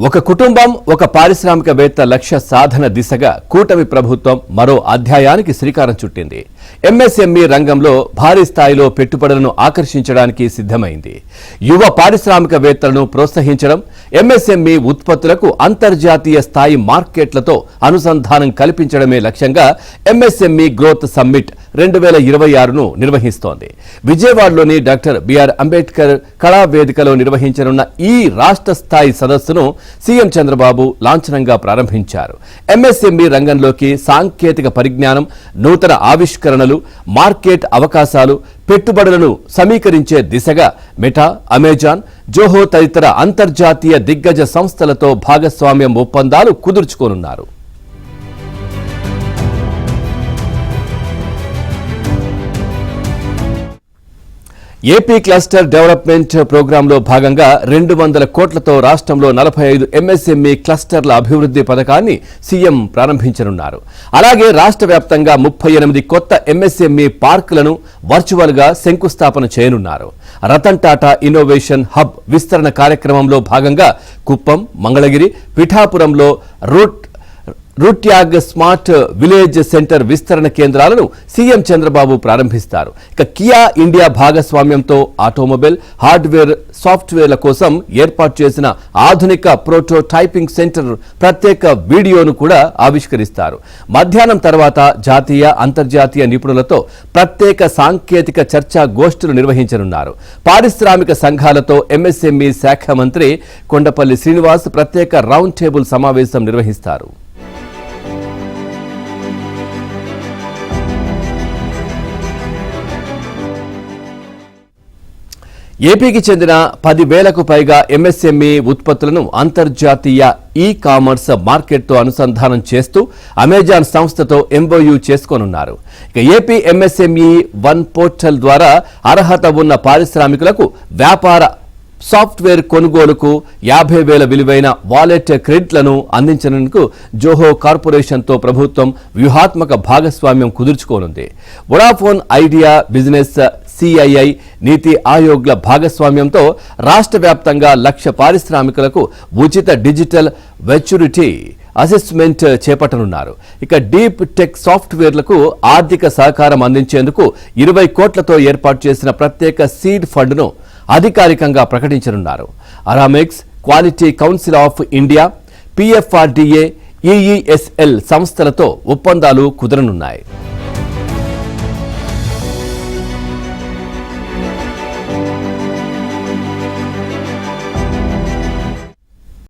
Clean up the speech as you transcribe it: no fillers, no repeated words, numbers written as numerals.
ఒక కుటుంబం ఒక పారిశ్రామికవేత్త లక్ష్య సాధన దిశగా కూటమి ప్రభుత్వం మరో అధ్యాయానికి శ్రీకారం చుట్టింది. ఎంఎస్ఎంఈ రంగంలో భారీ స్థాయిలో పెట్టుబడులను ఆకర్షించడానికి సిద్ధమైంది. యువ పారిశ్రామికవేత్తలను ప్రోత్సహించడం, ఎంఎస్ఎంఈ ఉత్పత్తులకు అంతర్జాతీయ స్థాయి మార్కెట్లతో అనుసంధానం కల్పించడమే లక్ష్యంగా ఎంఎస్ఎంఈ గ్రోత్ సమ్మిట్ 2026ను నిర్వహిస్తోంది. విజయవాడలోని డాక్టర్ బిఆర్ అంబేద్కర్ కళా వేదికలో నిర్వహించనున్న ఈ రాష్ట్ర స్థాయి సదస్సును సీఎం చంద్రబాబు లాంఛనంగా ప్రారంభించారు. ఎంఎస్ఎంఈ రంగంలోకి సాంకేతిక పరిజ్ఞానం, నూతన ఆవిష్కరణలు, మార్కెట్ అవకాశాలు, పెట్టుబడులను సమీకరించే దిశగా మెటా, అమెజాన్, జోహో తదితర అంతర్జాతీయ దిగ్గజ సంస్థలతో భాగస్వామ్యం ఒప్పందాలు కుదుర్చుకోనున్నారు. ఏపీ క్లస్టర్ డెవలప్మెంట్ ప్రోగ్రాంలో భాగంగా 200 కోట్లతో రాష్ట్రంలో 45 ఎంఎస్ఎంఈ క్లస్టర్ల అభివృద్ధి పథకాన్ని సీఎం ప్రారంభించనున్నారు. అలాగే రాష్ట్ర వ్యాప్తంగా 38 కొత్త ఎంఎస్ఎంఈ పార్కులను వర్చువల్గా శంకుస్థాపన చేయనున్నారు. రతన్ టాటా ఇన్నోవేషన్ హబ్ విస్తరణ కార్యక్రమంలో భాగంగా కుప్పం, మంగళగిరి, పిఠాపురంలో రూట్యాగ్ స్మార్ట్ విలేజ్ సెంటర్ విస్తరణ కేంద్రాలను సీఎం చంద్రబాబు ప్రారంభిస్తారు. ఇక కియా ఇండియా భాగస్వామ్యంతో ఆటోమొబైల్, హార్డ్వేర్, సాఫ్ట్వేర్ల కోసం ఏర్పాటు చేసిన ఆధునిక ప్రోటోటైపింగ్ సెంటర్ ప్రత్యేక వీడియోను కూడా ఆవిష్కరిస్తారు. మధ్యాహ్నం తర్వాత జాతీయ, అంతర్జాతీయ నిపుణులతో ప్రత్యేక సాంకేతిక చర్చా గోష్ఠులు నిర్వహించనున్నారు. పారిశ్రామిక సంఘాలతో ఎంఎస్ఎంఈ శాఖ మంత్రి కొండపల్లి శ్రీనివాస్ ప్రత్యేక రౌండ్ టేబుల్ సమావేశం నిర్వహిస్తారు. ఏపీకి చెందిన 10,000కు పైగా ఎంఎస్ఎంఈ ఉత్పత్తులను అంతర్జాతీయ ఈ-కామర్స్ మార్కెట్తో అనుసంధానం చేస్తూ అమెజాన్ సంస్థతో ఎంఓయూ చేసుకోనున్నారు. ఇక ఏపీ ఎంఎస్ఎంఈ వన్ పోర్టల్ ద్వారా అర్హత ఉన్న పారిశ్రామికులకు వ్యాపార సాఫ్ట్వేర్ కొనుగోలుకు 50,000 విలువైన వాలెట్ క్రెడిట్లను అందించేందుకు జోహో కార్పొరేషన్తో ప్రభుత్వం వ్యూహాత్మక భాగస్వామ్యం కుదుర్చుకోనుంది. వొడాఫోన్ ఐడియా, బిజినెస్, సిఐఐ, నీతి ఆయోగ్ల భాగస్వామ్యంతో రాష్ట్ర వ్యాప్తంగా 1,00,000 పారిశ్రామికులకు ఉచిత డిజిటల్ వెచ్యూరిటీ అసెస్మెంట్ చేపట్టనున్నారు. ఇక డీప్ టెక్ సాఫ్ట్వేర్లకు ఆర్థిక సహకారం అందించేందుకు 20 కోట్లతో ఏర్పాటు చేసిన ప్రత్యేక సీడ్ ఫండ్ను అధికారికంగా ప్రకటించనున్నారు. Aramex, Quality Council of India, PFRDA, EESL సంస్థలతో ఒప్పందాలు కుదరనున్నాయి.